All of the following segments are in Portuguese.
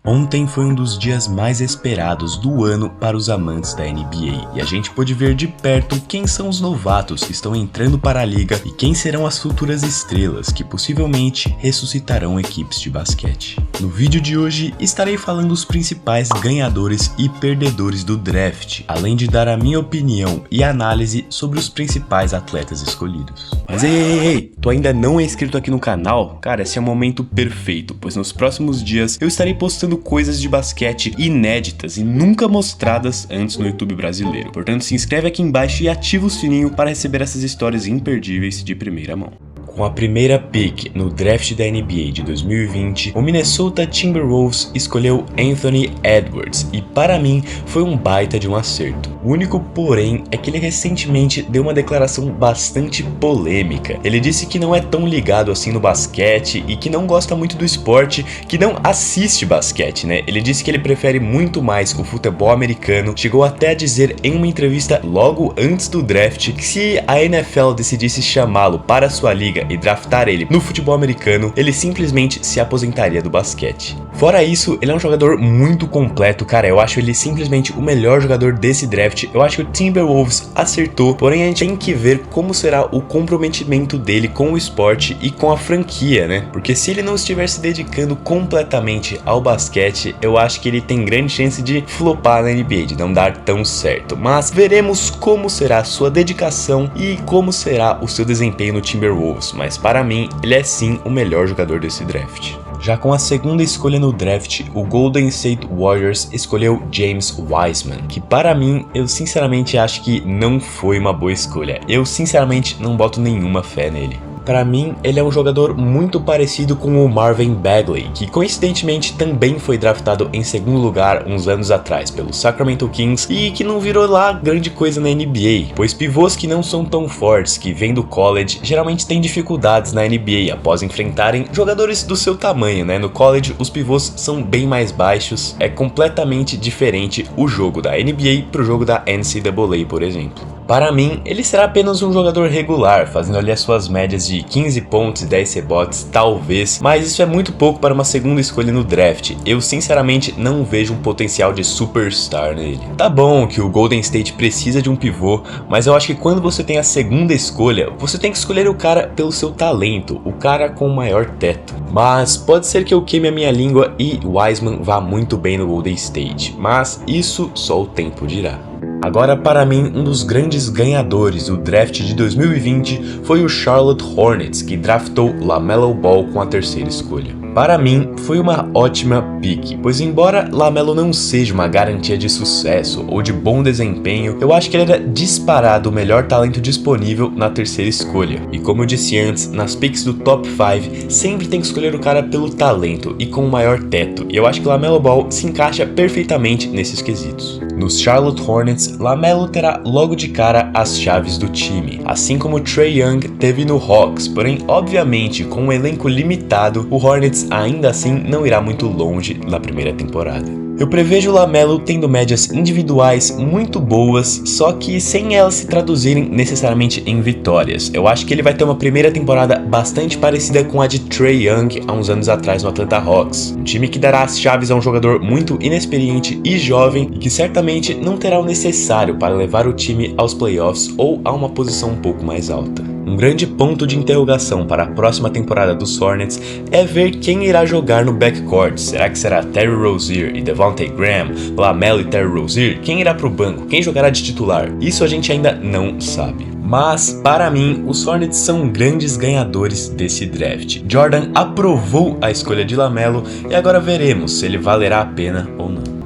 Ontem foi um dos dias mais esperados do ano para os amantes da NBA, e a gente pôde ver de perto quem são os novatos que estão entrando para a liga e quem serão as futuras estrelas que possivelmente ressuscitarão equipes de basquete. No vídeo de hoje estarei falando os principais ganhadores e perdedores do draft, além de dar a minha opinião e análise sobre os principais atletas escolhidos. Mas ei, tu ainda não é inscrito aqui no canal? Cara, esse é o momento perfeito, pois nos próximos dias eu estarei postando coisas de basquete inéditas e nunca mostradas antes no YouTube brasileiro. Portanto, se inscreve aqui embaixo e ativa o sininho para receber essas histórias imperdíveis de primeira mão. Com a primeira pick no draft da NBA de 2020, o Minnesota Timberwolves escolheu Anthony Edwards e para mim foi um baita de um acerto. O único porém é que ele recentemente deu uma declaração bastante polêmica. Ele disse que não é tão ligado assim no basquete e que não gosta muito do esporte, que não assiste basquete, né? Ele disse que ele prefere muito mais o futebol americano. Chegou até a dizer em uma entrevista logo antes do draft que se a NFL decidisse chamá-lo para sua liga e draftar ele no futebol americano, ele simplesmente se aposentaria do basquete. Fora isso, ele é um jogador muito completo, cara. Eu acho ele simplesmente o melhor jogador desse draft. Eu acho que o Timberwolves acertou, porém a gente tem que ver como será o comprometimento dele com o esporte e com a franquia, né? Porque se ele não estiver se dedicando completamente ao basquete, eu acho que ele tem grande chance de flopar na NBA, de não dar tão certo. Mas veremos como será a sua dedicação e como será o seu desempenho no Timberwolves. Mas para mim, ele é sim o melhor jogador desse draft. Já com a segunda escolha no draft, o Golden State Warriors escolheu James Wiseman, que para mim, eu sinceramente acho que não foi uma boa escolha. Eu sinceramente não boto nenhuma fé nele. Para mim, ele é um jogador muito parecido com o Marvin Bagley, que coincidentemente também foi draftado em segundo lugar uns anos atrás pelo Sacramento Kings e que não virou lá grande coisa na NBA, pois pivôs que não são tão fortes, que vêm do college, geralmente têm dificuldades na NBA após enfrentarem jogadores do seu tamanho, né? No college, os pivôs são bem mais baixos, é completamente diferente o jogo da NBA pro jogo da NCAA, por exemplo. Para mim, ele será apenas um jogador regular, fazendo ali as suas médias de 15 pontos e 10 rebotes, talvez, mas isso é muito pouco para uma segunda escolha no draft. Eu sinceramente não vejo um potencial de superstar nele. Tá bom que o Golden State precisa de um pivô, mas eu acho que quando você tem a segunda escolha, você tem que escolher o cara pelo seu talento, o cara com o maior teto. Mas pode ser que eu queime a minha língua e Wiseman vá muito bem no Golden State, mas isso só o tempo dirá. Agora, para mim, um dos grandes ganhadores do draft de 2020 foi o Charlotte Hornets, que draftou LaMelo Ball com a terceira escolha. Para mim, foi uma ótima pick, pois embora LaMelo não seja uma garantia de sucesso ou de bom desempenho, eu acho que ele era disparado o melhor talento disponível na terceira escolha. E como eu disse antes, nas picks do top 5, sempre tem que escolher o cara pelo talento e com o maior teto, e eu acho que LaMelo Ball se encaixa perfeitamente nesses quesitos. Nos Charlotte Hornets, LaMelo terá logo de cara as chaves do time, assim como Trae Young teve no Hawks, porém, obviamente, com um elenco limitado, o Hornets ainda assim não irá muito longe na primeira temporada. Eu prevejo o LaMelo tendo médias individuais muito boas, só que sem elas se traduzirem necessariamente em vitórias. Eu acho que ele vai ter uma primeira temporada bastante parecida com a de Trae Young há uns anos atrás no Atlanta Hawks. Um time que dará as chaves a um jogador muito inexperiente e jovem e que certamente não terá o necessário para levar o time aos playoffs ou a uma posição um pouco mais alta. Um grande ponto de interrogação para a próxima temporada dos Hornets é ver quem irá jogar no backcourt. Será que será Terry Rozier e Devontae Graham, LaMelo e Terry Rozier? Quem irá para o banco? Quem jogará de titular? Isso a gente ainda não sabe. Mas, para mim, os Hornets são grandes ganhadores desse draft. Jordan aprovou a escolha de LaMelo e agora veremos se ele valerá a pena ou não.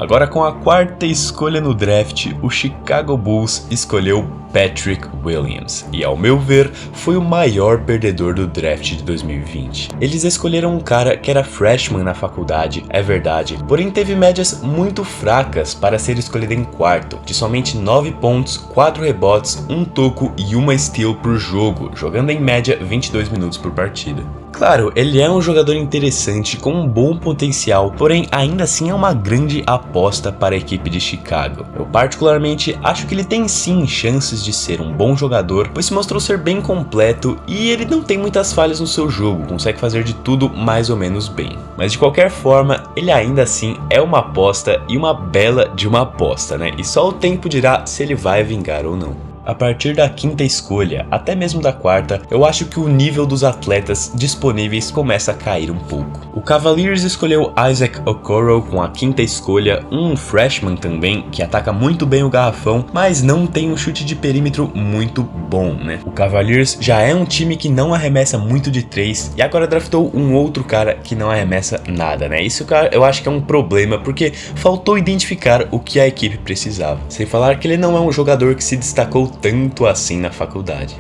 Agora, com a quarta escolha no draft, o Chicago Bulls escolheu Patrick Williams, e ao meu ver, foi o maior perdedor do draft de 2020. Eles escolheram um cara que era freshman na faculdade, é verdade, porém teve médias muito fracas para ser escolhido em quarto, de somente 9 pontos, 4 rebotes, 1 toco e 1 steal por jogo, jogando em média 22 minutos por partida. Claro, ele é um jogador interessante com um bom potencial, porém ainda assim é uma grande aposta para a equipe de Chicago. Eu particularmente acho que ele tem sim chances de ser um bom jogador, pois se mostrou ser bem completo e ele não tem muitas falhas no seu jogo, consegue fazer de tudo mais ou menos bem. Mas de qualquer forma, ele ainda assim é uma aposta e uma bela de uma aposta, né? E só o tempo dirá se ele vai vingar ou não. A partir da quinta escolha, até mesmo da quarta, eu acho que o nível dos atletas disponíveis começa a cair um pouco. O Cavaliers escolheu Isaac Okoro com a quinta escolha, um freshman também, que ataca muito bem o garrafão, mas não tem um chute de perímetro muito bom, né? O Cavaliers já é um time que não arremessa muito de 3 e agora draftou um outro cara que não arremessa nada, né? Isso eu acho que é um problema, porque faltou identificar o que a equipe precisava. Sem falar que ele não é um jogador que se destacou tanto assim na faculdade.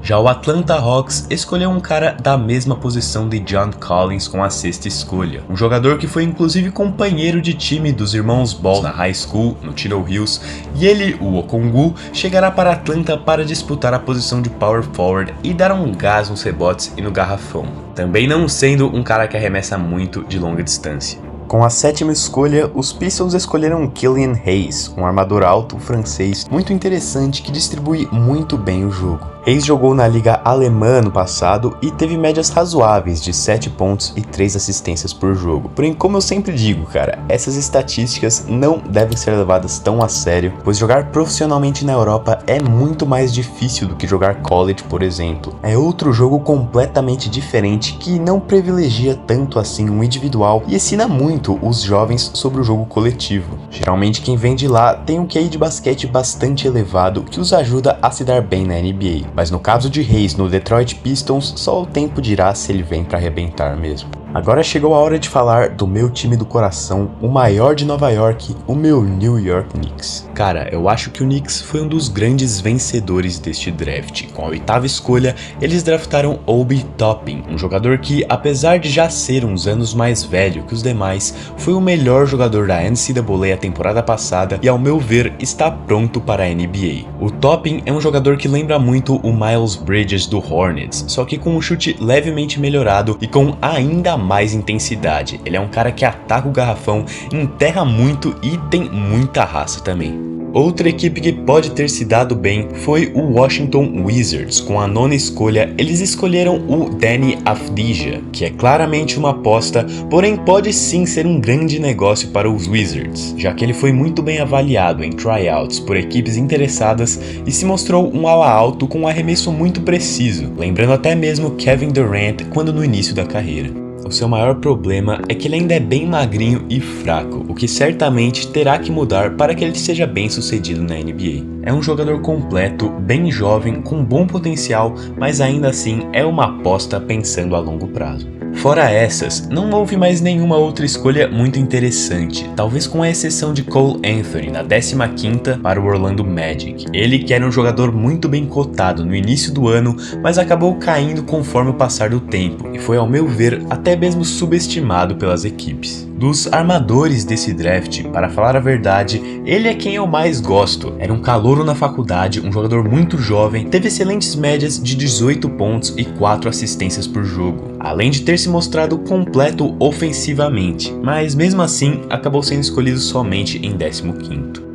Já o Atlanta Hawks escolheu um cara da mesma posição de John Collins com a sexta escolha. Um jogador que foi inclusive companheiro de time dos irmãos Ball na high school, no Tidal Hills, e ele, o Okongwu, chegará para Atlanta para disputar a posição de power forward e dar um gás nos rebotes e no garrafão. Também não sendo um cara que arremessa muito de longa distância. Com a sétima escolha, os Pistons escolheram Killian Hayes, um armador alto francês muito interessante que distribui muito bem o jogo. Hayes jogou na liga alemã no passado e teve médias razoáveis de 7 pontos e 3 assistências por jogo. Porém, como eu sempre digo, cara, essas estatísticas não devem ser levadas tão a sério, pois jogar profissionalmente na Europa é muito mais difícil do que jogar college, por exemplo. É outro jogo completamente diferente que não privilegia tanto assim um individual e ensina muito os jovens sobre o jogo coletivo. Geralmente quem vem de lá tem um QI de basquete bastante elevado que os ajuda a se dar bem na NBA. Mas no caso de Hayes no Detroit Pistons, só o tempo dirá se ele vem para arrebentar mesmo. Agora chegou a hora de falar do meu time do coração, o maior de Nova York, o meu New York Knicks. Cara, eu acho que o Knicks foi um dos grandes vencedores deste draft. Com a oitava escolha, eles draftaram Obi Toppin, um jogador que, apesar de já ser uns anos mais velho que os demais, foi o melhor jogador da NCAA a temporada passada e, ao meu ver, está pronto para a NBA. O Toppin é um jogador que lembra muito o Miles Bridges do Hornets, só que com um chute levemente melhorado e com ainda mais intensidade. Ele é um cara que ataca o garrafão, enterra muito e tem muita raça também. Outra equipe que pode ter se dado bem foi o Washington Wizards. Com a nona escolha, eles escolheram o Deni Avdija, que é claramente uma aposta, porém pode sim ser um grande negócio para os Wizards, já que ele foi muito bem avaliado em tryouts por equipes interessadas e se mostrou um ala alto com um arremesso muito preciso, lembrando até mesmo Kevin Durant quando no início da carreira. O seu maior problema é que ele ainda é bem magrinho e fraco, o que certamente terá que mudar para que ele seja bem sucedido na NBA. É um jogador completo, bem jovem, com bom potencial, mas ainda assim é uma aposta pensando a longo prazo. Fora essas, não houve mais nenhuma outra escolha muito interessante, talvez com a exceção de Cole Anthony na 15ª para o Orlando Magic. Ele que era um jogador muito bem cotado no início do ano, mas acabou caindo conforme o passar do tempo e foi, ao meu ver, até mesmo subestimado pelas equipes. Dos armadores desse draft, para falar a verdade, ele é quem eu mais gosto. Era um calouro na faculdade, um jogador muito jovem, teve excelentes médias de 18 pontos e 4 assistências por jogo, além de ter se mostrado completo ofensivamente, mas mesmo assim acabou sendo escolhido somente em 15º.